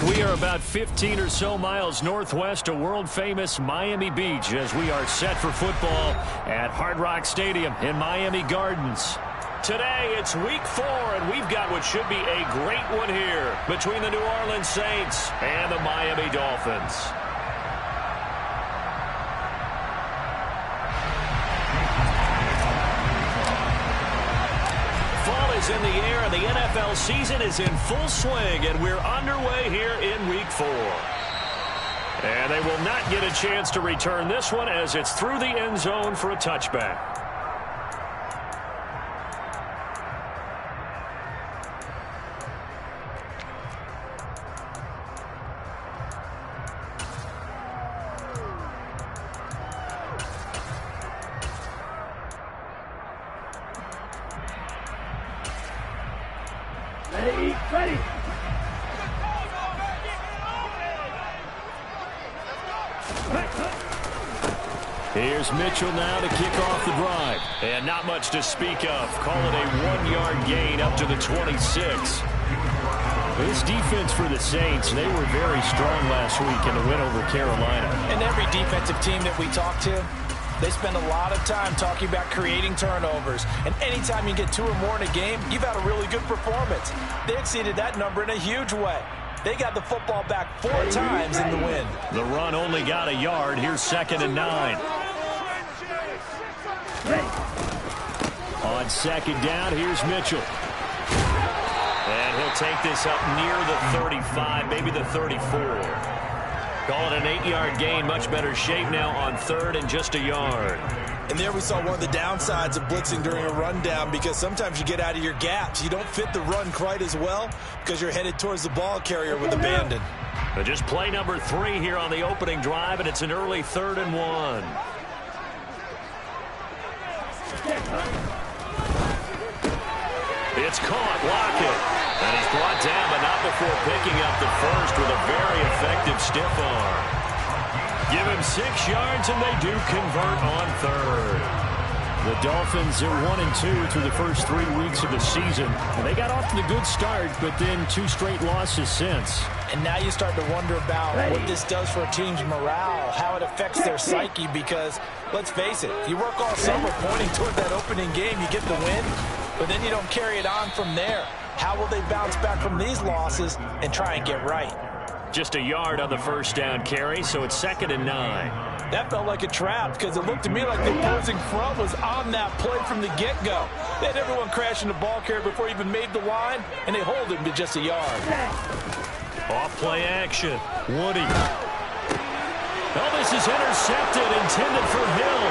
We are about 15 or so miles northwest of world-famous Miami Beach as we are set for football at Hard Rock Stadium in Miami Gardens. Today, it's week 4, and we've got what should be a great one here between the New Orleans Saints and the Miami Dolphins. Fall is in the air, and the NFL season is in full swing, and we're underway here in week 4. And they will not get a chance to return this one as it's through the end zone for a touchback. Ready. Here's Mitchell now to kick off the drive. And not much to speak of. Call it a 1-yard gain up to the 26. This defense for the Saints, they were very strong last week in the win over Carolina. And every defensive team that we talk to, they spend a lot of time talking about creating turnovers. And anytime you get 2 or more in a game, you've had a really good performance. They exceeded that number in a huge way. They got the football back 4 times in the win. The run only got a yard. Here's 2nd and 9. On 2nd down, here's Mitchell. And he'll take this up near the 35, maybe the 34. Call it an 8-yard gain. Much better shape now on 3rd and just a yard. And there we saw one of the downsides of blitzing during a rundown, because sometimes you get out of your gaps. You don't fit the run quite as well because you're headed towards the ball carrier with abandon. But just play number 3 here on the opening drive, and it's an early 3rd and 1. It's caught. Lockett. And he's brought down, but not before picking up the first with a very effective stiff arm. Give him 6 yards, and they do convert on 3rd. The Dolphins are 1-2 through the first 3 weeks of the season. And they got off to a good start, but then 2 straight losses since. And now you start to wonder about what this does for a team's morale, how it affects their psyche, because, let's face it, you work all summer pointing toward that opening game, you get the win, but then you don't carry it on from there. How will they bounce back from these losses and try and get right? Just a yard on the first down carry, so it's 2nd and 9. That felt like a trap, because it looked to me like the opposing front was on that play from the get-go. They had everyone crashing the ball carrier before he even made the line, and they hold him to just a yard. Off play action. Woody. Oh, this is intercepted, intended for Hill.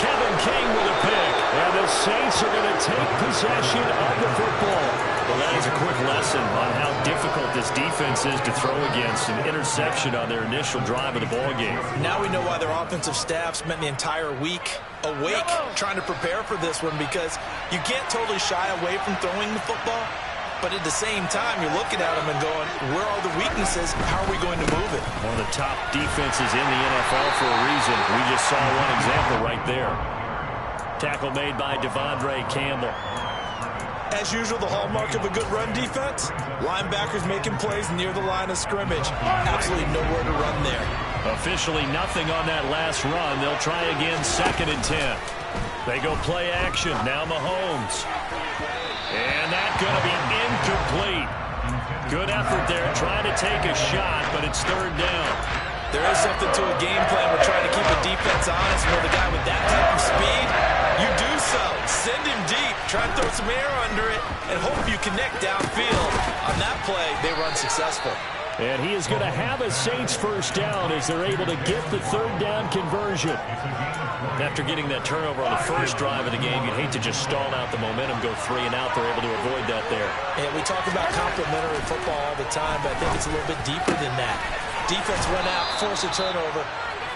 Kevin King with a pick. And the Saints are going to take possession of the football. Well, that is a quick lesson on how difficult this defense is to throw against. An interception on their initial drive of the ballgame. Now we know why their offensive staff spent the entire week awake trying to prepare for this one, because you can't totally shy away from throwing the football. But at the same time, you're looking at them and going, where are the weaknesses? How are we going to move it? One of the top defenses in the NFL for a reason. We just saw one example right there. Tackle made by Devondre Campbell. As usual, the hallmark of a good run defense, linebackers making plays near the line of scrimmage. Absolutely nowhere to run there. Officially nothing on that last run. They'll try again, 2nd and 10. They go play action. Now Mahomes. And that's going to be incomplete. Good effort there, trying to take a shot, but it's 3rd down. There is something to a game plan. We're trying to keep the defense honest. With a guy with that type of speed, you do so. Send him deep. Try to throw some air under it and hope you connect downfield. On that play, they run successful. And he is going to have a Saints first down as they're able to get the 3rd down conversion. After getting that turnover on the first drive of the game, you'd hate to just stall out the momentum, go 3 and out. They're able to avoid that there. And we talk about complementary football all the time, but I think it's a little bit deeper than that. Defense went out, forced a turnover,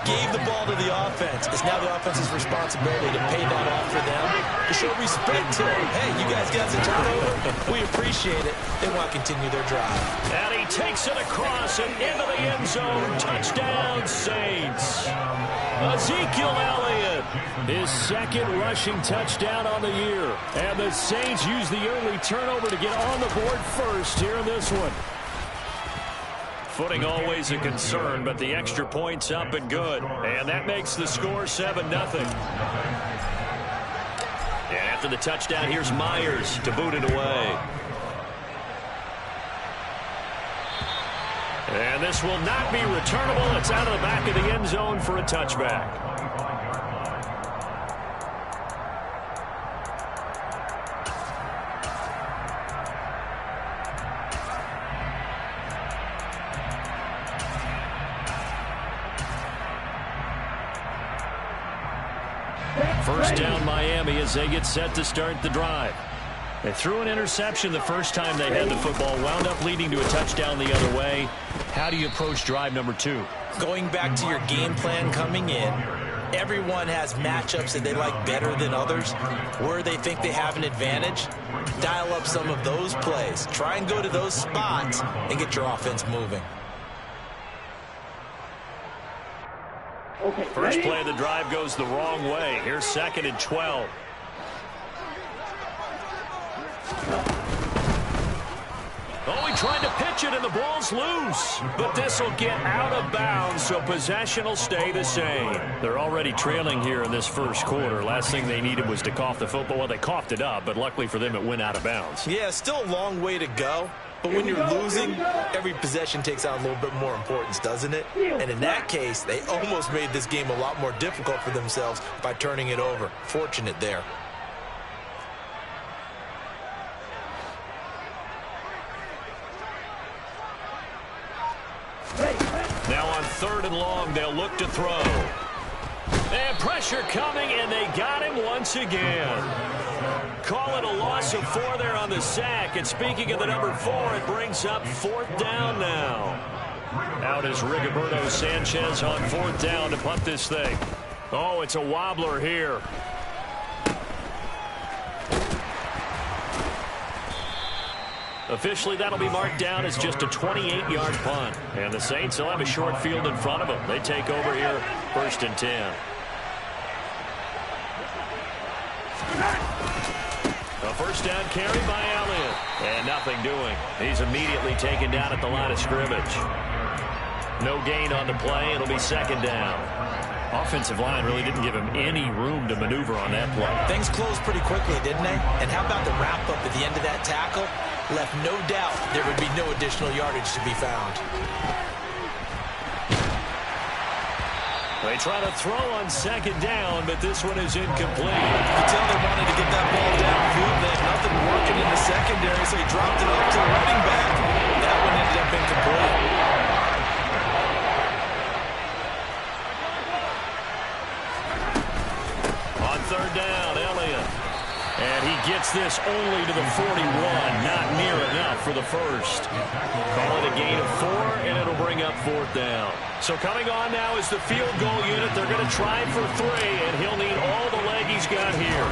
gave the ball to the offense. It's now the offense's responsibility to pay that off for them, to show respect to them. Hey, you guys got the turnover. We appreciate it. They want to continue their drive. And he takes it across and into the end zone. Touchdown, Saints. Ezekiel Elliott, his 2nd rushing touchdown on the year. And the Saints use the early turnover to get on the board first here in this one. Footing always a concern, but the extra point's up and good. And that makes the score 7-0. And after the touchdown, here's Myers to boot it away. And this will not be returnable. It's out of the back of the end zone for a touchback. First down Miami as they get set to start the drive. They threw an interception the first time they had the football, wound up leading to a touchdown the other way. How do you approach drive number 2? Going back to your game plan coming in, everyone has matchups that they like better than others, where they think they have an advantage. Dial up some of those plays. Try and go to those spots and get your offense moving. First play of the drive goes the wrong way. Here's 2nd and 12. Oh, he tried to pitch it, and the ball's loose. But this will get out of bounds, so possession will stay the same. They're already trailing here in this first quarter. Last thing they needed was to cough the football. Well, they coughed it up, but luckily for them, it went out of bounds. Yeah, still a long way to go. But when you're losing, every possession takes on a little bit more importance, doesn't it? And in that case, they almost made this game a lot more difficult for themselves by turning it over. Fortunate there. Now on 3rd and long, they'll look to throw. And pressure coming, and they got him once again. Call it a loss of 4 there on the sack. And speaking of the number 4, it brings up 4th down now. Out is Rigoberto Sanchez on 4th down to punt this thing. Oh, it's a wobbler here. Officially, that'll be marked down as just a 28-yard punt. And the Saints will have a short field in front of them. They take over here, 1st and 10. A first down carry by Elliott. And nothing doing. He's immediately taken down at the line of scrimmage. No gain on the play. It'll be 2nd down. Offensive line really didn't give him any room to maneuver on that play. Things closed pretty quickly, didn't they? And how about the wrap-up at the end of that tackle? Left no doubt there would be no additional yardage to be found. They try to throw on 2nd down, but this one is incomplete. You could tell they wanted to get that ball downfield. They had nothing working in the secondary, so he dropped it off to the running back. That one ended up incomplete. On 3rd down, Elliott. And he gets this only to the 41. Not near enough for the first. Call it a gain of 4, and it'll bring up 4th down. So coming on now is the field goal unit. They're going to try for 3, and he'll need all the leg he's got here.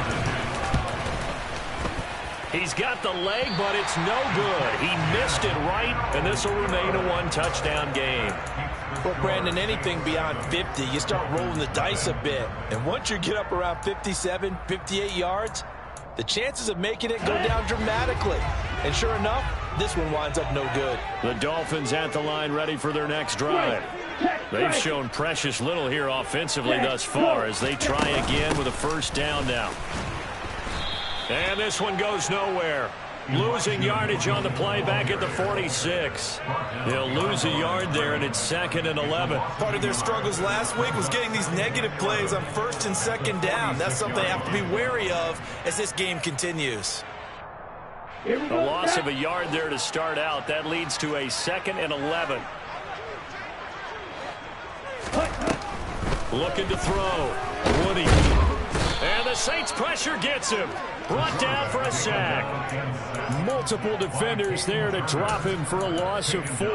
He's got the leg, but it's no good. He missed it right, and this will remain a 1-touchdown game. Well, Brandon, anything beyond 50, you start rolling the dice a bit. And once you get up around 57, 58 yards, the chances of making it go down dramatically. And sure enough, this one winds up no good. The Dolphins at the line ready for their next drive. They've shown precious little here offensively thus far as they try again with a first down now. And this one goes nowhere. Losing yardage on the play back at the 46. They'll lose a yard there, and it's 2nd and 11. Part of their struggles last week was getting these negative plays on 1st and 2nd down. That's something they have to be wary of as this game continues. A loss of a yard there to start out. That leads to a 2nd and 11. Looking to throw. Woody. And the Saints pressure gets him. Brought down for a sack. Multiple defenders there to drop him for a loss of 4.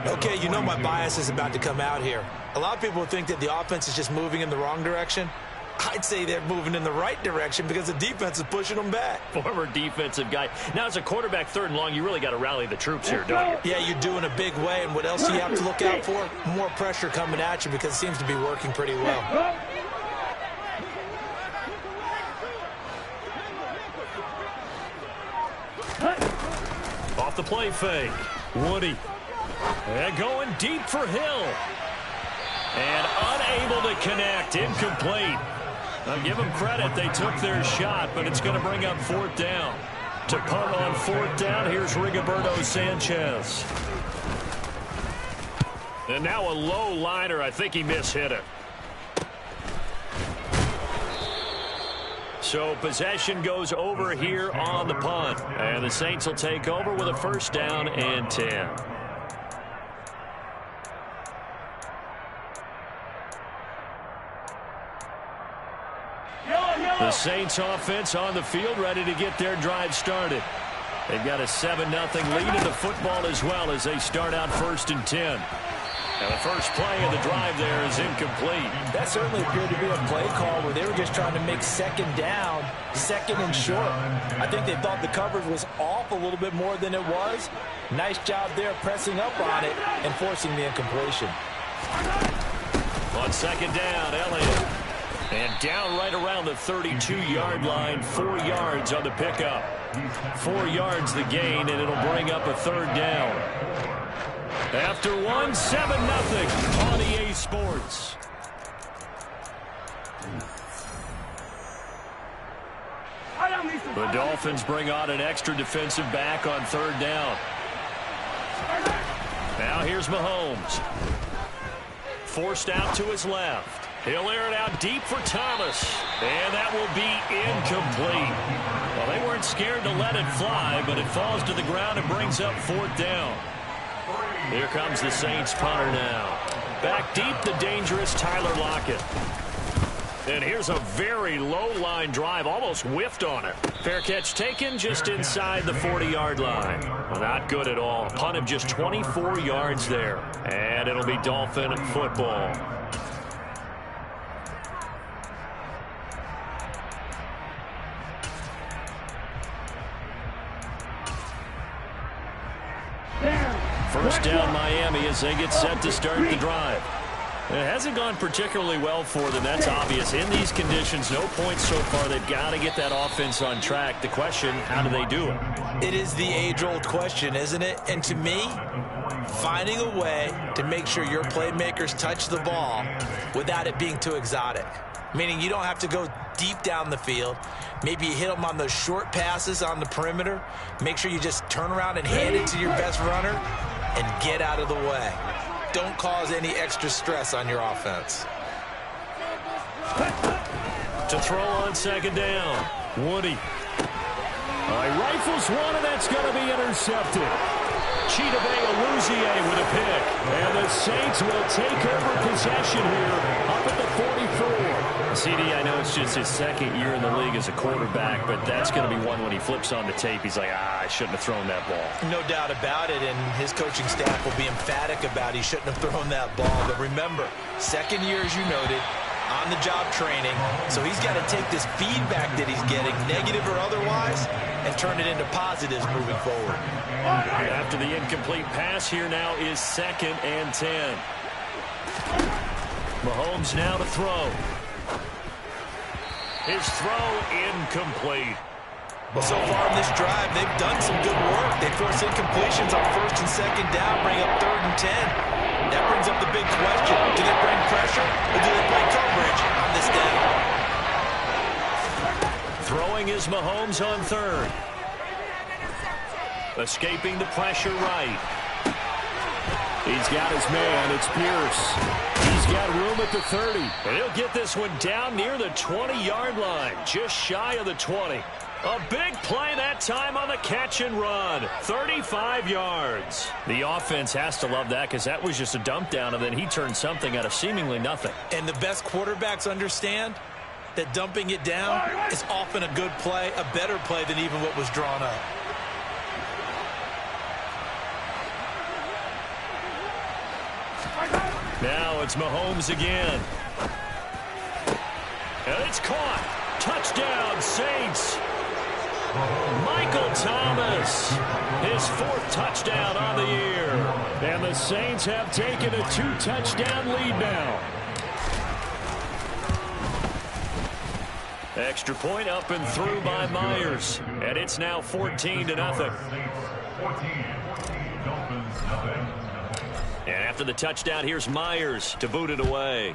Okay, you know my bias is about to come out here. A lot of people think that the offense is just moving in the wrong direction. I'd say they're moving in the right direction because the defense is pushing them back. Former defensive guy. Now, as a quarterback, 3rd and long, you really got to rally the troops here, don't you? Yeah, you do in a big way. And what else do you have to look out for? More pressure coming at you because it seems to be working pretty well. Off the play fake. Woody. And going deep for Hill. And unable to connect. Incomplete. I'll give them credit. They took their shot, but it's going to bring up 4th down. To punt on 4th down, here's Rigoberto Sanchez. And now a low liner. I think he mishit it. So possession goes over here on the punt. And the Saints will take over with a 1st down and 10. The Saints offense on the field, ready to get their drive started. They've got a 7-0 lead in the football as well as they start out 1st and 10. And the first play of the drive there is incomplete. That certainly appeared to be a play call where they were just trying to make 2nd down, 2nd and short. I think they thought the coverage was off a little bit more than it was. Nice job there pressing up on it and forcing the incompletion. On 2nd down, Elliott. And down right around the 32-yard line, 4 yards on the pickup. 4 yards the gain, and it'll bring up a 3rd down. After 1, 7-0 on EA Sports. The Dolphins bring on an extra defensive back on 3rd down. Now here's Mahomes. Forced out to his left. He'll air it out deep for Thomas. And that will be incomplete. Well, they weren't scared to let it fly, but it falls to the ground and brings up 4th down. Here comes the Saints punter now. Back deep, the dangerous Tyler Lockett. And here's a very low-line drive, almost whiffed on it. Fair catch taken just inside the 40-yard line. Well, not good at all. Punt of just 24 yards there. And it'll be Dolphin football. First down Miami as they get set to start the drive. It hasn't gone particularly well for them. That's obvious. In these conditions, no points so far. They've got to get that offense on track. The question, how do they do it? It is the age-old question, isn't it? And to me, finding a way to make sure your playmakers touch the ball without it being too exotic. Meaning you don't have to go deep down the field. Maybe you hit them on those short passes on the perimeter. Make sure you just turn around and hand it to your best runner and get out of the way. Don't cause any extra stress on your offense. To throw on 2nd down, Woody. Rifles one, and that's going to be intercepted. Chidobe Awuzie with a pick. And the Saints will take over possession here up at the 44. CD, I know it's just his 2nd year in the league as a quarterback, but that's going to be one when he flips on the tape. He's like, I shouldn't have thrown that ball. No doubt about it, and his coaching staff will be emphatic about he shouldn't have thrown that ball. But remember, 2nd year, as you noted, on-the-job training, so he's got to take this feedback that he's getting, negative or otherwise, and turn it into positives moving forward. After the incomplete pass, here now is 2nd and 10. Mahomes now to throw. His throw incomplete. Well, so far in this drive, they've done some good work. They force incompletions on 1st and 2nd down, bring up 3rd and 10. That brings up the big question. Do they bring pressure or do they play coverage on this down? Throwing is Mahomes on 3rd. Escaping the pressure right. He's got his man. It's Pierce. He's got room at the 30. And he'll get this one down near the 20-yard line, just shy of the 20. A big play that time on the catch and run. 35 yards. The offense has to love that because that was just a dump down, and then he turned something out of seemingly nothing. And the best quarterbacks understand that dumping it down is often a good play, a better play than even what was drawn up. Now it's Mahomes again. And it's caught. Touchdown, Saints. Michael Thomas, his 4th touchdown on the year. And the Saints have taken a 2-touchdown lead now. Extra point up and through by Myers. And it's now 14-0. And after the touchdown, here's Myers to boot it away.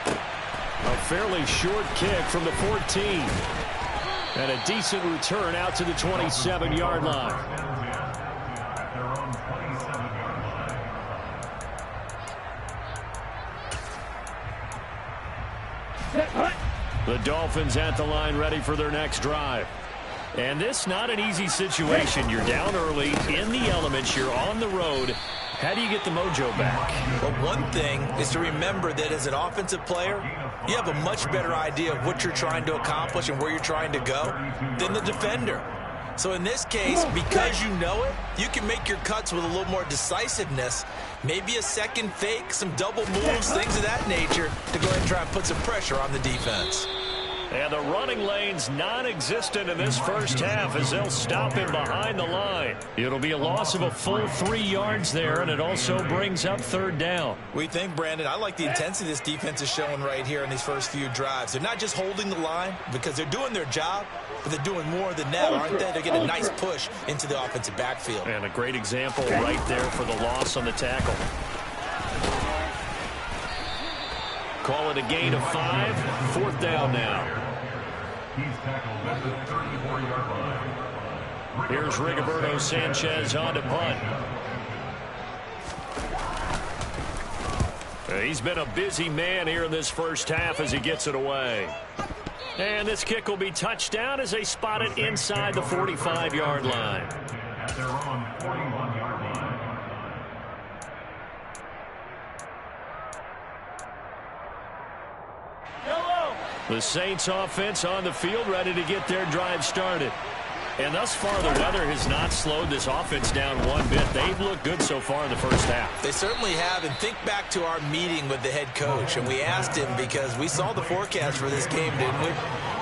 A fairly short kick from the 14. And a decent return out to the 27-yard line. The Dolphins at the line ready for their next drive. And this not an easy situation. You're down early, in the elements, you're on the road. How do you get the mojo back? Well, one thing is to remember that as an offensive player, you have a much better idea of what you're trying to accomplish and where you're trying to go than the defender. So in this case, because you know it, you can make your cuts with a little more decisiveness. Maybe a second fake, some double moves, things of that nature to go ahead and try and put some pressure on the defense. And the running lane's non-existent in this first half as they'll stop him behind the line. It'll be a loss of a full 3 yards there, and it also brings up third down. We think, Brandon, I like the intensity this defense is showing right here in these first few drives. They're not just holding the line because they're doing their job, but they're doing more than that, aren't they? They're getting a nice push into the offensive backfield. And a great example right there for the loss on the tackle. Call it a gain of 5. Fourth down now. He's tackled at the 34-yard line. Here's Rigoberto Sanchez on to punt. He's been a busy man here in this first half as he gets it away. And this kick will be touchdown as they spot it inside the 45-yard line. At their own 41-yard line. The Saints offense on the field ready to get their drive started. And thus far, the weather has not slowed this offense down one bit. They've looked good so far in the first half. They certainly have. And think back to our meeting with the head coach. And we asked him because we saw the forecast for this game, didn't we?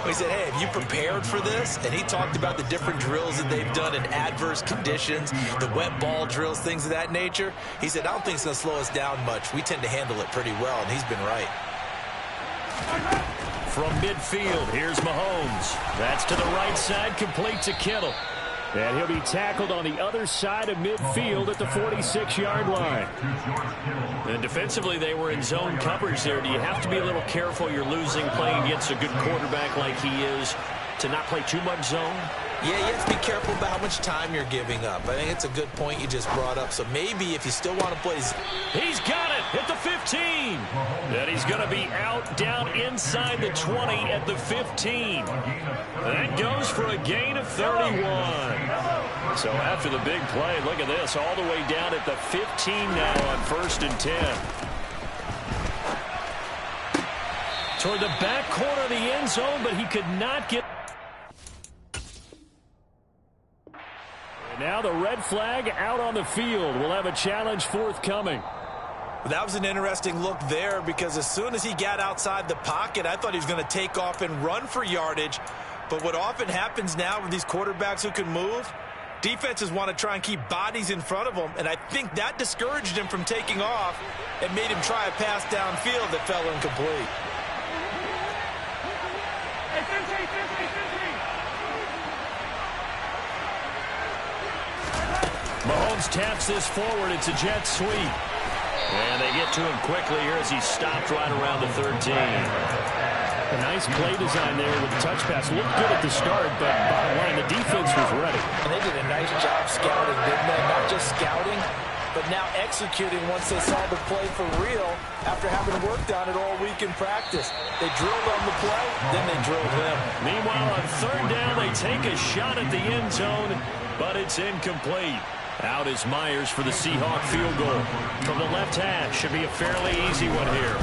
We said, hey, have you prepared for this? And he talked about the different drills that they've done in adverse conditions, the wet ball drills, things of that nature. He said, I don't think it's going to slow us down much. We tend to handle it pretty well, and he's been right. From midfield, here's Mahomes. That's to the right side, complete to Kittle. And he'll be tackled on the other side of midfield at the 46-yard line. And defensively, they were in zone coverage there. Do you have to be a little careful? You're losing playing against a good quarterback like he is to not play too much zone? Yeah, you have to be careful about how much time you're giving up. I think it's a good point you just brought up. So maybe if you still want to play... He's got it at the 15. And he's going to be out down inside the 20 at the 15. That goes for a gain of 31. So after the big play, look at this, all the way down at the 15 now on 1st and 10. Toward the back corner of the end zone, but he could not get... Now the red flag out on the field. We'll have a challenge forthcoming. That was an interesting look there because as soon as he got outside the pocket, I thought he was going to take off and run for yardage. But what often happens now with these quarterbacks who can move, defenses want to try and keep bodies in front of them. And I think that discouraged him from taking off and made him try a pass downfield that fell incomplete. Mahomes taps this forward. It's a jet sweep. And they get to him quickly here as he stopped right around the 13. A nice play design there with the touch pass. Looked good at the start, but bottom line, the defense was ready. And they did a nice job scouting, didn't they? Not just scouting, but now executing once they saw the play for real after having worked on it all week in practice. They drilled on the play, then they drilled him. Meanwhile, on third down, they take a shot at the end zone, but it's incomplete. Out is Myers for the Seahawk field goal. From the left hash, should be a fairly easy one here.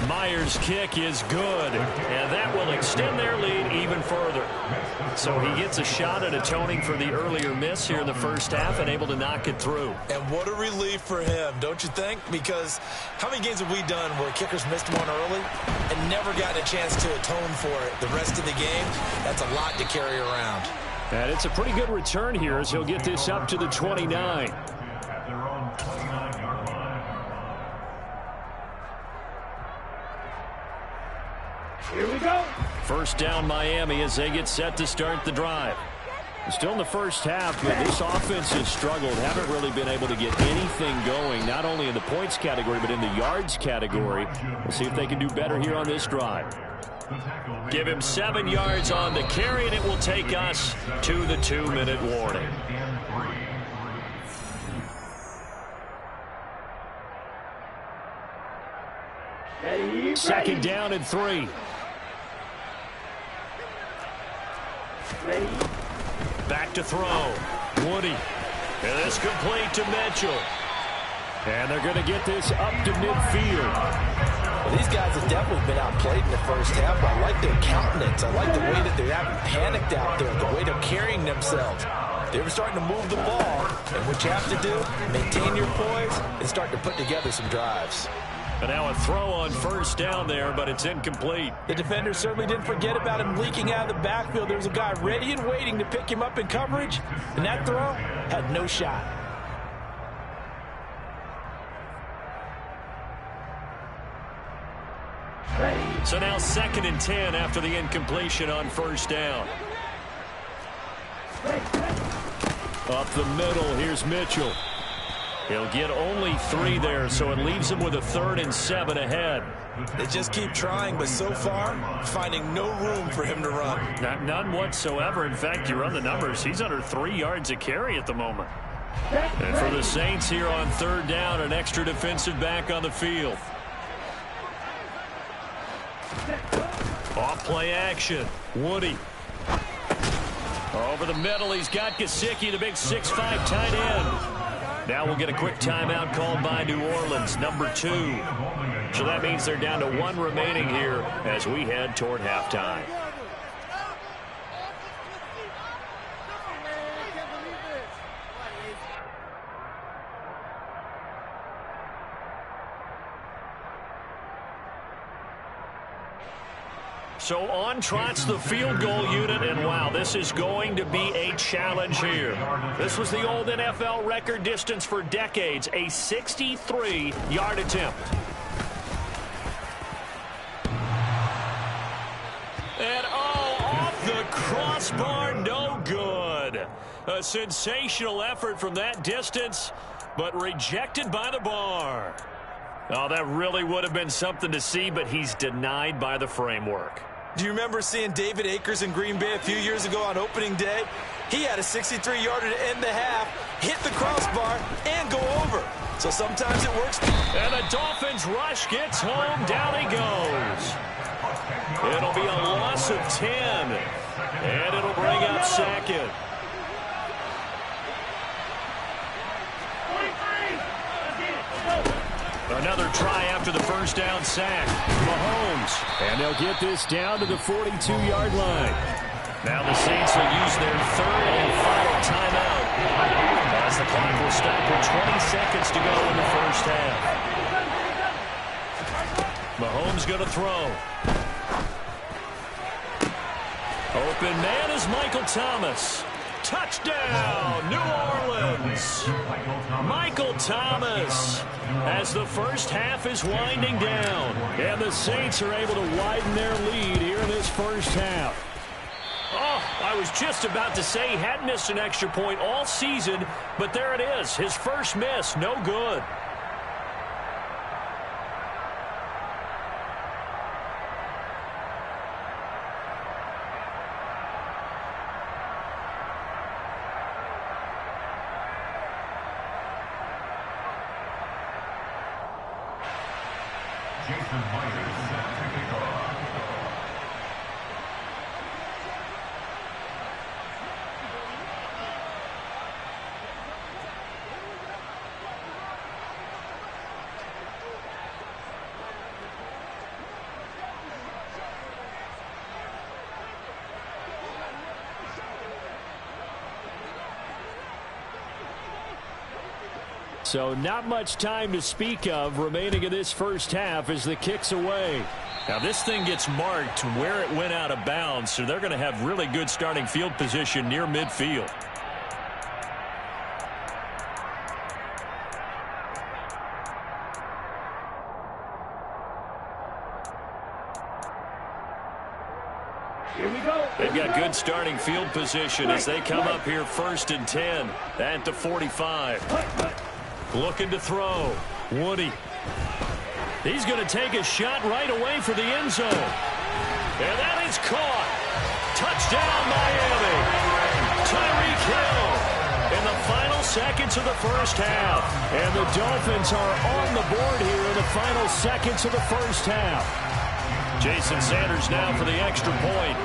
Myers' kick is good, and that will extend their lead even further. So he gets a shot at atoning for the earlier miss here in the first half and able to knock it through. And what a relief for him, don't you think? Because how many games have we done where kickers missed one early and never gotten a chance to atone for it the rest of the game? That's a lot to carry around. And it's a pretty good return here as he'll get this up to the 29. At their own 29-yard line. Here we go. First down Miami as they get set to start the drive. Still in the first half, but this offense has struggled. Haven't really been able to get anything going, not only in the points category, but in the yards category. We'll see if they can do better here on this drive. Give him 7 yards on the carry, and it will take us to the 2-minute warning. Second down and 3. Back to throw. Woody. And it's complete to Mitchell. And they're going to get this up to midfield. Well, these guys have definitely been outplayed in the first half. I like their countenance. I like the way that they haven't panicked out there, the way they're carrying themselves. They were starting to move the ball. And what you have to do, maintain your poise and start to put together some drives. And now a throw on first down there, but it's incomplete. The defender certainly didn't forget about him leaking out of the backfield. There was a guy ready and waiting to pick him up in coverage, and that throw had no shot. So now 2nd and 10 after the incompletion on first down. Up the middle, here's Mitchell. He'll get only 3 there, so it leaves him with a 3rd and 7 ahead. They just keep trying, but so far, finding no room for him to run. None whatsoever. In fact, you run the numbers. He's under 3 yards a carry at the moment. And for the Saints here on 3rd down, an extra defensive back on the field. Off play action. Woody. Over the middle, he's got Gesicki, the big 6'5" tight end. Now we'll get a quick timeout called by New Orleans, number 2. So that means they're down to 1 remaining here as we head toward halftime. So on trots the field goal unit, and wow, this is going to be a challenge here. This was the old NFL record distance for decades, a 63-yard attempt. And off the crossbar, no good. A sensational effort from that distance, but rejected by the bar. Oh, that really would have been something to see, but he's denied by the framework. Do you remember seeing David Akers in Green Bay a few years ago on opening day? He had a 63-yarder to end the half, hit the crossbar, and go over. So sometimes it works. And the Dolphins rush gets home. Down he goes. It'll be a loss of 10. And it'll bring up 2nd. Another try after the first down sack. Mahomes. And they'll get this down to the 42-yard line. Now the Saints will use their 3rd and final timeout as the clock will stop with 20 seconds to go in the first half. Mahomes going to throw. Open man is Michael Thomas. Touchdown, New Orleans. Michael Thomas as the first half is winding down. And the Saints are able to widen their lead here in this first half. Oh, I was just about to say he hadn't missed an extra point all season, but there it is. His first miss, no good. Jason Myers set to kick off. So not much time to speak of remaining in this first half as the kick's away. Now this thing gets marked where it went out of bounds, so they're going to have really good starting field position near midfield. They've got good starting field position as they come up here 1st and 10 at the 45. Looking to throw. Woody. He's going to take a shot right away for the end zone. And that is caught. Touchdown, Miami. Tyreek Hill in the final seconds of the first half. And the Dolphins are on the board here in the final seconds of the first half. Jason Sanders now for the extra point.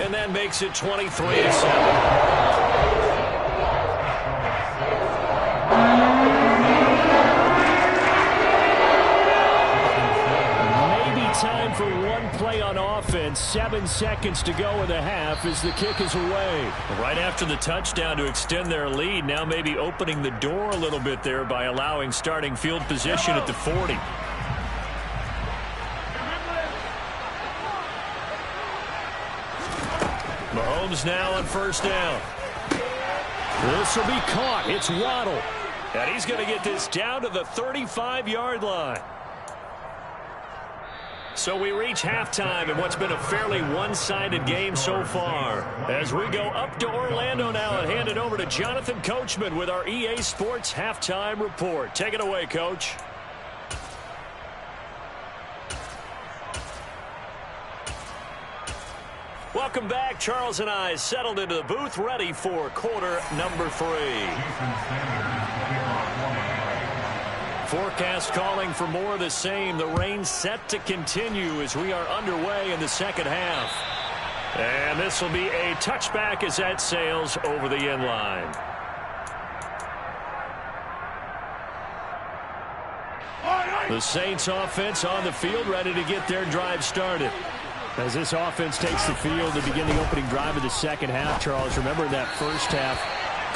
And that makes it 23-7. Time for one play on offense. 7 seconds to go in the half as the kick is away. Right after the touchdown to extend their lead, now maybe opening the door a little bit there by allowing starting field position at the 40. Mahomes now on first down. This will be caught. It's Waddle. And he's going to get this down to the 35-yard line. So we reach halftime in what's been a fairly one-sided game so far. As we go up to Orlando now and hand it over to Jonathan Coachman with our EA Sports Halftime Report. Take it away, Coach. Welcome back. Charles and I settled into the booth ready for quarter number 3. Forecast calling for more of the same. The rain set to continue as we are underway in the second half. And this will be a touchback as that sails over the end line. The Saints offense on the field ready to get their drive started. As this offense takes the field to begin the opening drive of the second half, Charles, remember that first half,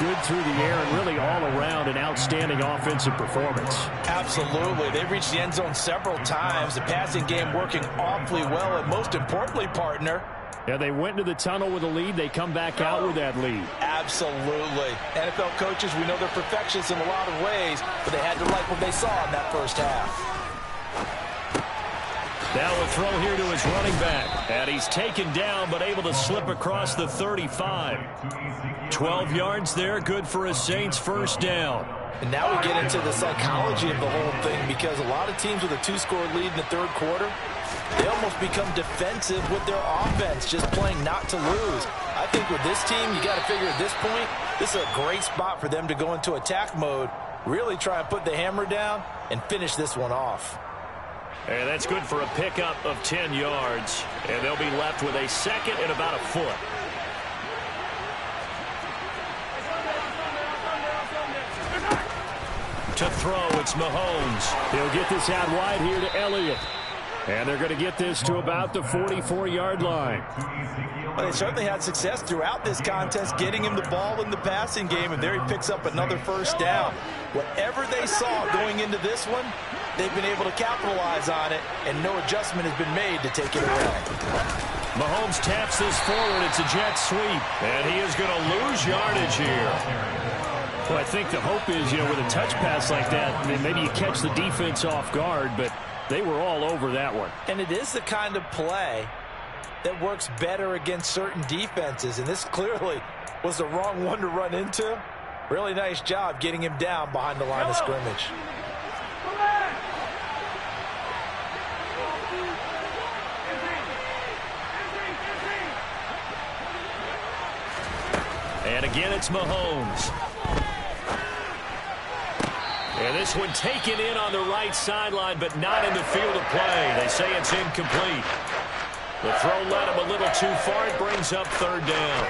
good through the air and really all around an outstanding offensive performance. Absolutely. They've reached the end zone several times. The passing game working awfully well, and most importantly, partner, yeah, they went into the tunnel with a lead. They come back out with that lead. Absolutely. NFL coaches, we know they're perfectionists in a lot of ways, but they had to like what they saw in that first half. Now a throw here to his running back. And he's taken down but able to slip across the 35. 12 yards there, good for a Saints first down. And now we get into the psychology of the whole thing, because a lot of teams with a 2-score lead in the third quarter, they almost become defensive with their offense, just playing not to lose. I think with this team, you got to figure at this point, this is a great spot for them to go into attack mode, really try and put the hammer down and finish this one off. And that's good for a pickup of 10 yards. And they'll be left with a second and about a foot. To throw, it's Mahomes. He'll get this out wide here to Elliott. And they're going to get this to about the 44-yard line. Well, they certainly had success throughout this contest getting him the ball in the passing game, and there he picks up another first down. Whatever they saw going into this one, they've been able to capitalize on it, and no adjustment has been made to take it away. Mahomes taps this forward. It's a jet sweep, and he is going to lose yardage here. Well, I think the hope is, with a touch pass like that, maybe you catch the defense off guard, but they were all over that one. And it is the kind of play that works better against certain defenses, and this clearly was the wrong one to run into. Really nice job getting him down behind the line of scrimmage. And again, it's Mahomes. And this one taken in on the right sideline, but not in the field of play. They say it's incomplete. The throw led him a little too far. It brings up third down.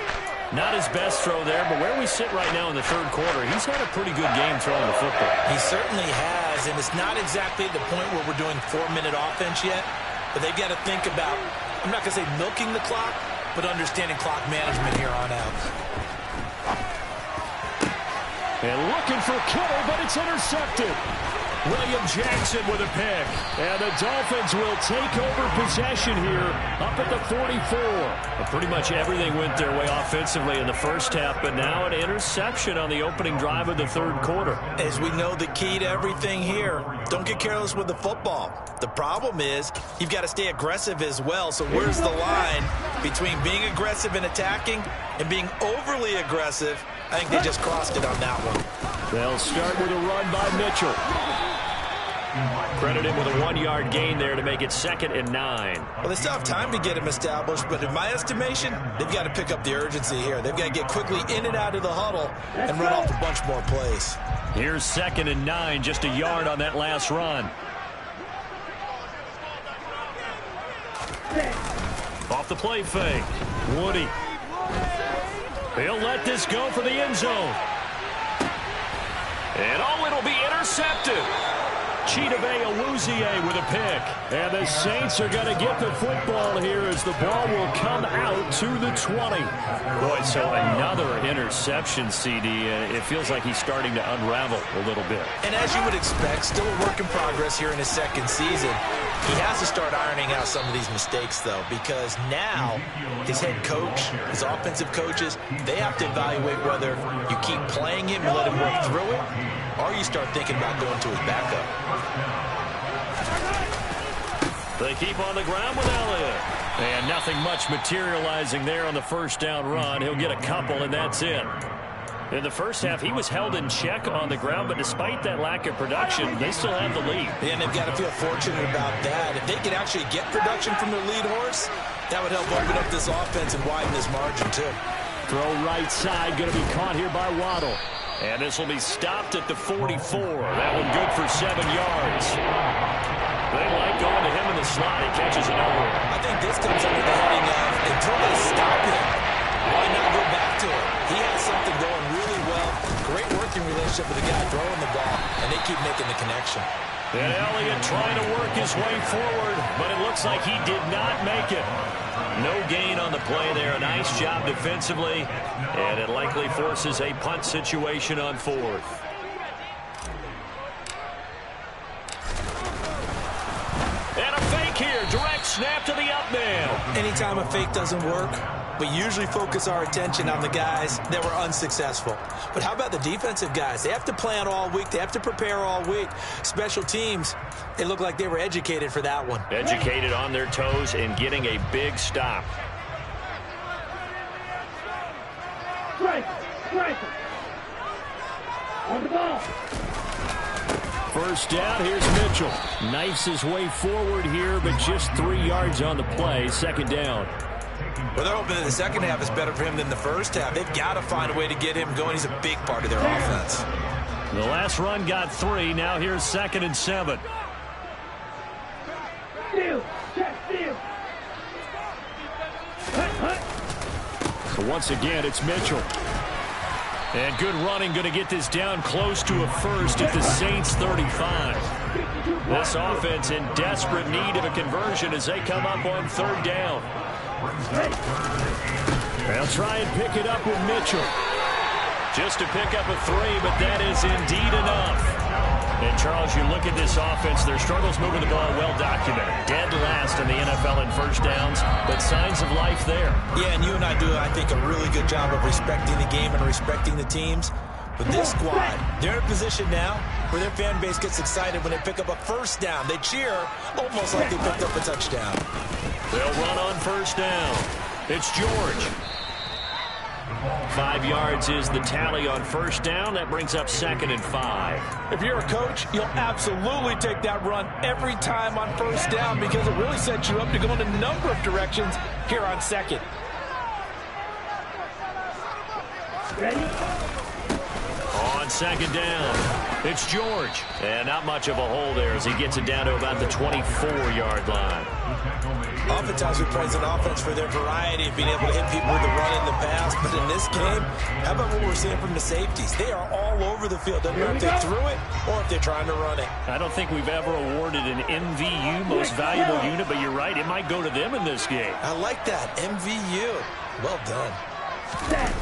Not his best throw there, but where we sit right now in the third quarter, he's had a pretty good game throwing the football. He certainly has, and it's not exactly the point where we're doing 4-minute offense yet, but they've got to think about, I'm not going to say milking the clock, but understanding clock management here on out. And looking for Kittle, but it's intercepted. William Jackson with a pick. And the Dolphins will take over possession here up at the 44. Well, pretty much everything went their way offensively in the first half, but now an interception on the opening drive of the third quarter. As we know, the key to everything here, don't get careless with the football. The problem is you've got to stay aggressive as well. So where's the line between being aggressive and attacking and being overly aggressive? I think they just crossed it on that one. They'll start with a run by Mitchell. Credit him with a 1-yard gain there to make it 2nd and 9. Well, they still have time to get him established, but in my estimation, they've got to pick up the urgency here. They've got to get quickly in and out of the huddle and run off a bunch more plays. Here's 2nd and 9, just a yard on that last run. Off the play fake. Woody. He'll let this go for the end zone. And it'll be intercepted. Chidobe Awuzie with a pick. And the Saints are going to get the football here as the ball will come out to the 20. Boy, so another interception, CD. It feels like he's starting to unravel a little bit. And as you would expect, still a work in progress here in his second season. He has to start ironing out some of these mistakes, though, because now his head coach, his offensive coaches, they have to evaluate whether you keep playing him and let him work through it, or you start thinking about going to his backup. They keep on the ground with Elliott. And nothing much materializing there on the first down run. He'll get a couple, and that's it. In the first half, he was held in check on the ground, but despite that lack of production, they still have the lead. And they've got to feel fortunate about that. If they could actually get production from their lead horse, that would help open up this offense and widen this margin, too. Throw right side, going to be caught here by Waddle. And this will be stopped at the 44. That one good for 7 yards. They like going to him in the slot. He catches it over. I think this comes under the heading of, until they stop him, why not go back to it? He has something going really well. Great working relationship with the guy throwing the ball, and they keep making the connection. And Elliott trying to work his way forward, but it looks like he did not make it. No gain on the play there. A nice job defensively, and it likely forces a punt situation on 4th. And a fake here. Direct snap to the up man. Anytime a fake doesn't work, we usually focus our attention on the guys that were unsuccessful. But how about the defensive guys? They have to plan all week. They have to prepare all week. Special teams, it looked like they were educated for that one. Educated on their toes and getting a big stop. On the ball. First down, here's Mitchell. Knifes his way forward here, but just 3 yards on the play. 2nd down. Well, they're hoping that the second half is better for him than the first half. They've got to find a way to get him going. He's a big part of their offense. The last run got 3. Now here's 2nd and 7. Steal. Check, steal. So once again, it's Mitchell. And good running, going to get this down close to a first at the Saints 35. This offense in desperate need of a conversion as they come up on 3rd down. They'll try and pick it up with Mitchell. Just to pick up a 3, but that is indeed enough. And, Charles, you look at this offense, their struggles moving the ball well documented. Dead last in the NFL in first downs, but signs of life there. Yeah, and you and I do, I think, a really good job of respecting the game and respecting the teams. But this squad, they're in a position now where their fan base gets excited when they pick up a first down. They cheer almost like they picked up a touchdown. They'll run on first down. It's George. 5 yards is the tally on first down. That brings up 2nd and 5. If you're a coach, you'll absolutely take that run every time on first down because it really sets you up to go in a number of directions here on 2nd. Ready? On 2nd down, it's George. And not much of a hole there as he gets it down to about the 24-yard line. Oftentimes we praise an offense for their variety of being able to hit people with the run in the pass. But in this game, how about what we're seeing from the safeties? They are all over the field. Doesn't matter if they threw it or if they're trying to run it. I don't think we've ever awarded an MVU, most valuable unit, but you're right, it might go to them in this game. I like that. MVU. Well done. Set.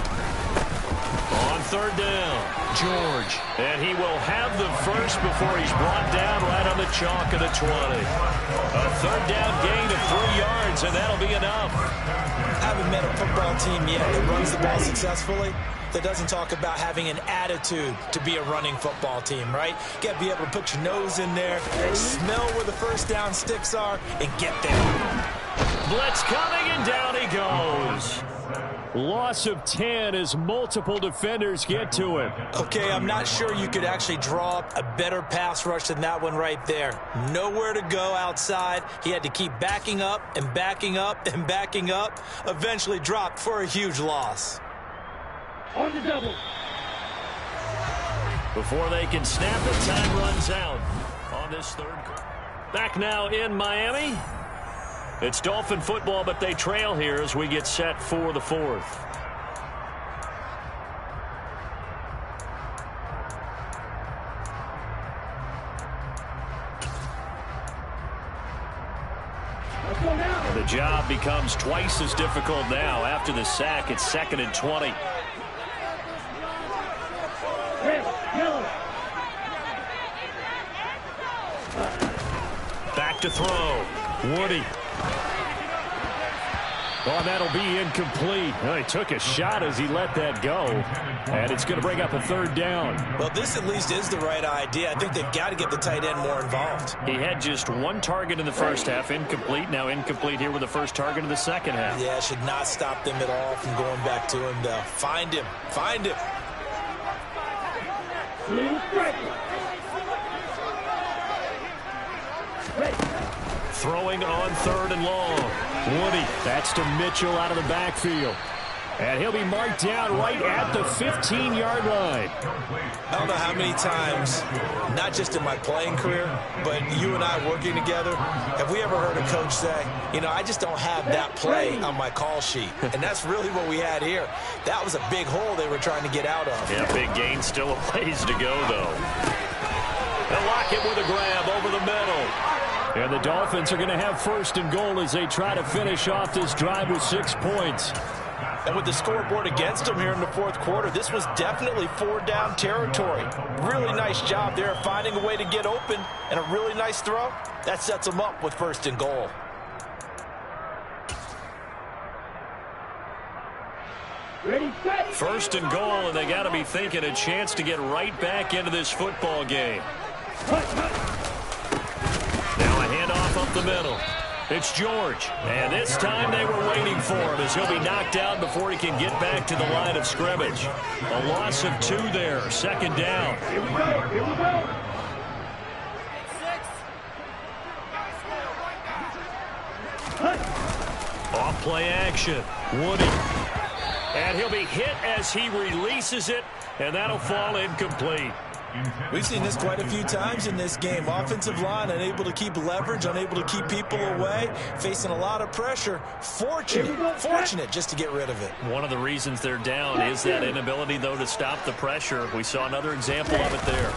On third down, George. And he will have the first before he's brought down right on the chalk of the 20. A third down gain of 3 yards, and that'll be enough. I haven't met a football team yet that runs the ball successfully that doesn't talk about having an attitude to be a running football team, right? You got to be able to put your nose in there, smell where the first down sticks are, and get there. Blitz coming, and down he goes. Loss of 10 as multiple defenders get to him. Okay, I'm not sure you could actually draw up a better pass rush than that one right there. Nowhere to go outside. He had to keep backing up and backing up and backing up. Eventually dropped for a huge loss. On the double. Before they can snap it, time runs out on this third quarter. Back now in Miami. It's Dolphin football, but they trail here as we get set for the fourth. The job becomes twice as difficult now. After the sack, it's 2nd and 20. Red, yellow. Back to throw. Woody. Oh, that'll be incomplete. Well, he took a shot as he let that go. And it's going to bring up a third down. Well, this at least is the right idea. I think they've got to get the tight end more involved. He had just 1 target in the first half, incomplete. Now incomplete here with the first target of the second half. Yeah, it should not stop them at all from going back to him, though. Find him. Find him. Little strike. Ready. Throwing on 3rd and long. Woody, that's to Mitchell out of the backfield. And he'll be marked down right at the 15-yard line. I don't know how many times, not just in my playing career, but you and I working together, have we ever heard a coach say, you know, I just don't have that play on my call sheet. And that's really what we had here. That was a big hole they were trying to get out of. Yeah, big gain, still a ways to go, though. And Lockett with a grab over the middle. And the Dolphins are going to have 1st and goal as they try to finish off this drive with 6 points. And with the scoreboard against them here in the 4th quarter, this was definitely 4-down territory. Really nice job there finding a way to get open and a really nice throw. That sets them up with 1st and goal. Ready, set. 1st and goal, and they got to be thinking a chance to get right back into this football game. Hut, hut. Now a handoff up the middle. It's George. And this time they were waiting for him as he'll be knocked out before he can get back to the line of scrimmage. A loss of 2 there. 2nd down. Here we go. Here we go. Hut. Off play action. Woody. And he'll be hit as he releases it, and that'll fall incomplete. We've seen this quite a few times in this game. Offensive line unable to keep leverage, unable to keep people away, facing a lot of pressure. Fortunate just to get rid of it. One of the reasons they're down is that inability, though, to stop the pressure. We saw another example of it there.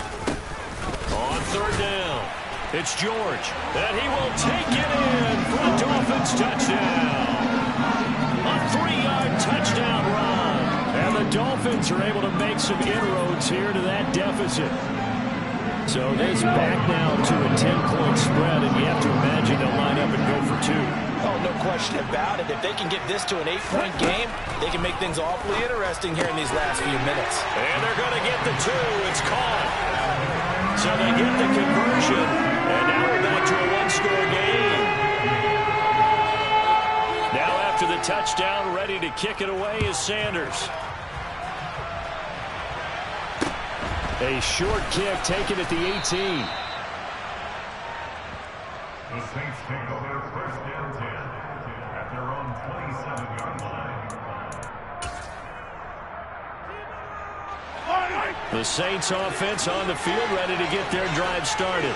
On 3rd down, it's George. And he will take it in for a Dolphins touchdown. A 3-yard touchdown run. And the Dolphins are able to make some inroads here to that deficit. So this back now to a 10-point spread, and you have to imagine they'll line up and go for 2. Oh, no question about it. If they can get this to an 8-point game, they can make things awfully interesting here in these last few minutes. And they're going to get the 2. It's caught. So they get the conversion, and now we're back to a 1-score game. Now after the touchdown, ready to kick it away is Sanders. A short kick taken at the 18. The Saints take over 1st and 10 at their own 27-yard line. The Saints offense on the field ready to get their drive started.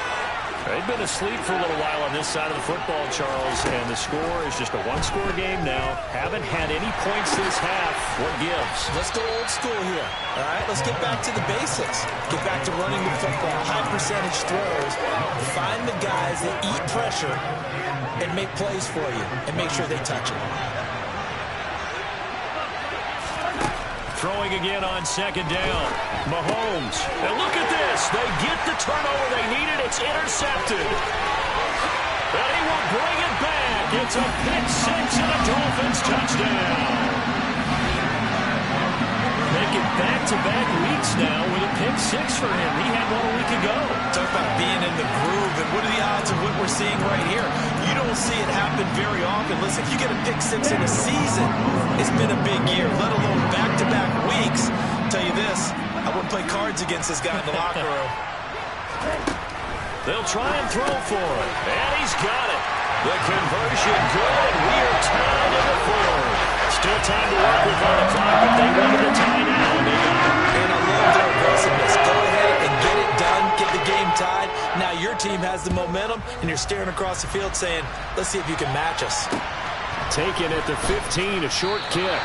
They've been asleep for a little while on this side of the football, Charles, and the score is just a 1-score game now. Haven't had any points this half. What gives? Let's go old school here. All right, let's get back to the basics. Get back to running the football, high percentage throws. Find the guys that eat pressure and make plays for you and make sure they touch it. Throwing again on second down. Mahomes. And look at this. They get the turnover they needed. It's intercepted. And he will bring it back. It's a pick-6 and a Dolphins touchdown. Making back-to-back weeks now with a pick-6 for him. He had one a week ago. Talk about being in the groove, and what are the odds of what we're seeing right here? You don't see it happen very often. Listen, if you get a pick-6 in a season, it's been a big year, let alone back-to-back weeks. I'll tell you this, I wouldn't play cards against this guy in the locker room. They'll try and throw for it, and he's got it. The conversion good. We are tied in the fourth. Still time to work with on the clock, but they wanted to tie now. And they got it. And I love their aggressiveness. Go ahead and get it done. Get the game tied. Now your team has the momentum, and you're staring across the field saying, let's see if you can match us. Taken at the 15, a short kick.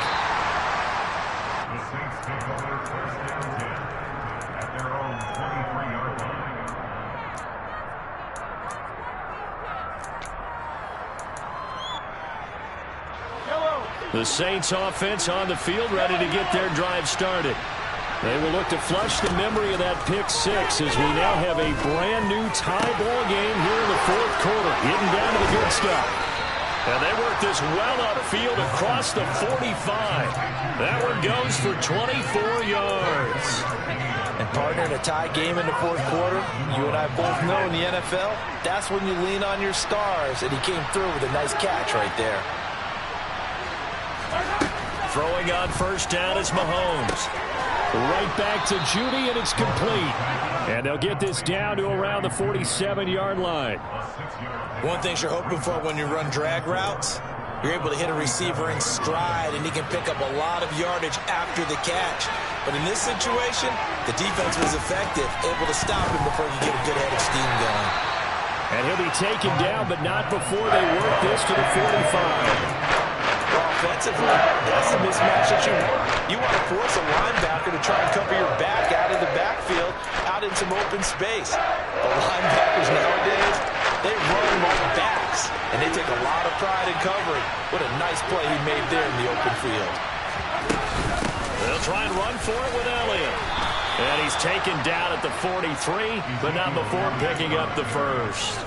The Saints take over first and 10 at their own 23-yard line. The Saints offense on the field, ready to get their drive started. They will look to flush the memory of that pick-6 as we now have a brand-new tie ball game here in the fourth quarter. Getting down to the good stuff. And they work this well upfield across the 45. That one goes for 24 yards. And partner, in a tie game in the fourth quarter, you and I both know in the NFL, that's when you lean on your stars. And he came through with a nice catch right there. Throwing on first down is Mahomes. Right back to Judy, and it's complete. And they'll get this down to around the 47-yard line. One thing you're hoping for when you run drag routes, you're able to hit a receiver in stride, and he can pick up a lot of yardage after the catch. But in this situation, the defense was effective, able to stop him before you get a good head of steam going. And he'll be taken down, but not before they work this to the 45. Offensively, that's the mismatch that you want. You want to force a linebacker to try and cover your back out of the backfield, out in some open space. The linebackers nowadays, they run like backs, and they take a lot of pride in covering. What a nice play he made there in the open field. They'll try and run for it with Elliott. And he's taken down at the 43, but not before picking up the first.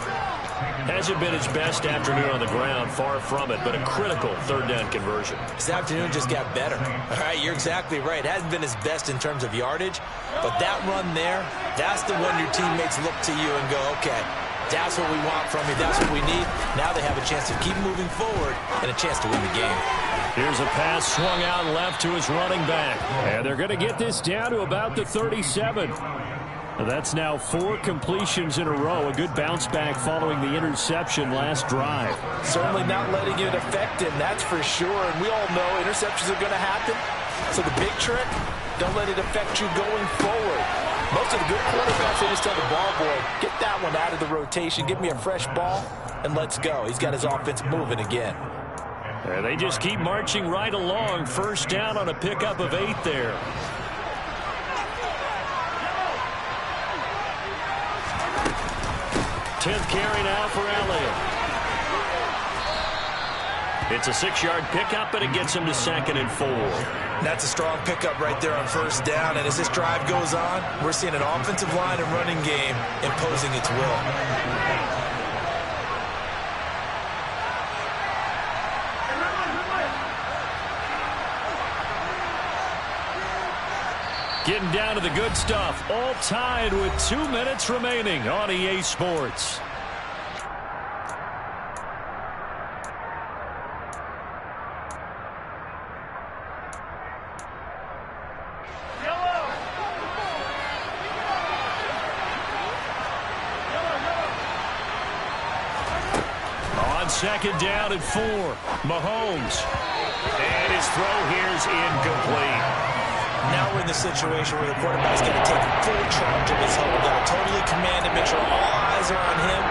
Hasn't been his best afternoon on the ground, far from it, but a critical third down conversion. His afternoon just got better. All right, you're exactly right. Hasn't been his best in terms of yardage, but that run there, that's the one your teammates look to you and go, okay, that's what we want from you, that's what we need. Now they have a chance to keep moving forward and a chance to win the game. Here's a pass swung out left to his running back, and they're going to get this down to about the 37. That's now 4 completions in a row. A good bounce back following the interception last drive. Certainly not letting it affect him, that's for sure. And we all know interceptions are going to happen. So the big trick, don't let it affect you going forward. Most of the good quarterbacks, they just tell the ball boy, get that one out of the rotation, give me a fresh ball, and let's go. He's got his offense moving again. And they just keep marching right along. First down on a pickup of 8 there. Tenth carry now for Elliott. It's a 6-yard pickup, and it gets him to 2nd and 4. That's a strong pickup right there on first down. And as this drive goes on, we're seeing an offensive line and running game imposing its will. Getting down to the good stuff. All tied with 2 minutes remaining on EA Sports. On second down and 4, Mahomes. And his throw here's incomplete. Now we're in the situation where the quarterback's got to take full charge of his huddle. Got to totally command and make sure all eyes are on him.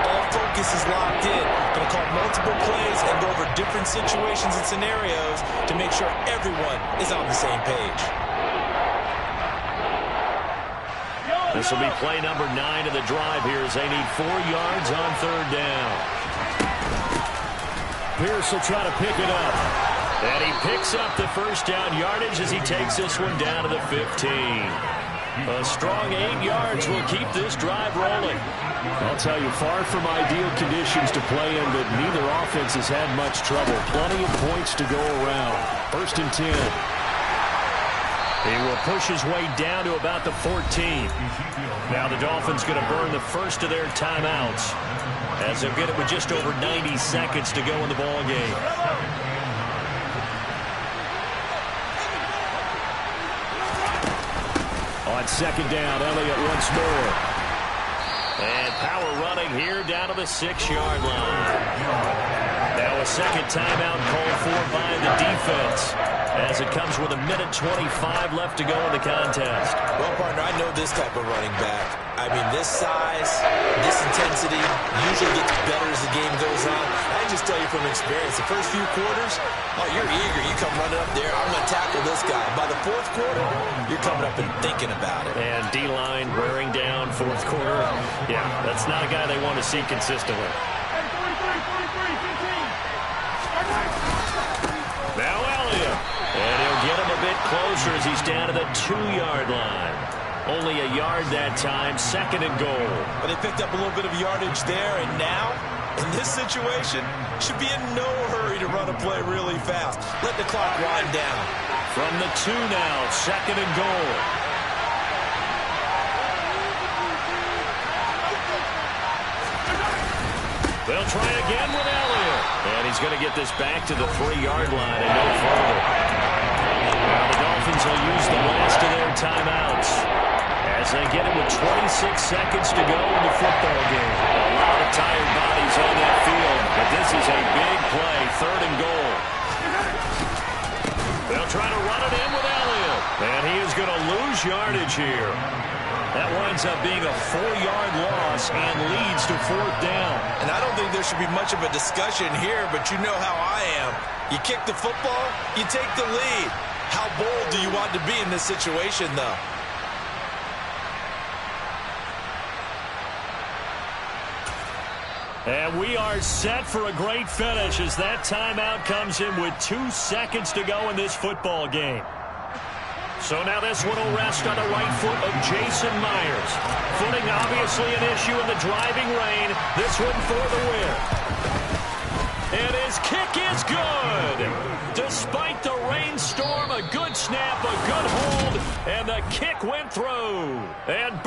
All focus is locked in. Going to call multiple plays and go over different situations and scenarios to make sure everyone is on the same page. This will be play number 9 of the drive here as they need 4 yards on third down. Pierce will try to pick it up. And he picks up the first down yardage as he takes this one down to the 15. A strong 8 yards will keep this drive rolling. I'll tell you, far from ideal conditions to play in, but neither offense has had much trouble. Plenty of points to go around. 1st and 10. He will push his way down to about the 14. Now the Dolphins going to burn the first of their timeouts as they'll get it with just over 90 seconds to go in the ball game. On 2nd down, Elliott once more. And power running here down to the 6-yard line. Now a second timeout called for by the defense as it comes with 1:25 left to go in the contest. Well, partner, I know this type of running back. I mean, this size, this intensity usually gets better as the game goes on. I can just tell you from experience, the first few quarters, oh, you're eager. You come running up there, I'm going to tackle this guy. By the 4th quarter, you're coming up and thinking about it. And D-line wearing down 4th quarter. Yeah, that's not a guy they want to see consistently. Now Elliott. And he'll get him a bit closer as he's down to the 2-yard line. Only a yard that time, 2nd and goal. But they picked up a little bit of yardage there, and now, in this situation, should be in no hurry to run a play really fast. Let the clock wind down. From the 2 now, 2nd and goal. They'll try again with Elliott. And he's going to get this back to the 3-yard line and no further. Now the Dolphins will use the last of their timeouts as they get it with 26 seconds to go in the football game. A lot of tired bodies on that field, but this is a big play, 3rd and goal. They'll try to run it in with Elliott, and he is going to lose yardage here. That winds up being a 4-yard loss and leads to 4th down. And I don't think there should be much of a discussion here, but you know how I am. You kick the football, you take the lead. How bold do you want to be in this situation, though? And we are set for a great finish as that timeout comes in with 2 seconds to go in this football game. So now this one will rest on the right foot of Jason Myers. Footing obviously an issue in the driving rain. This one for the win. And his kick is good. Despite the rainstorm, a good snap, a good hold, and the kick went through. And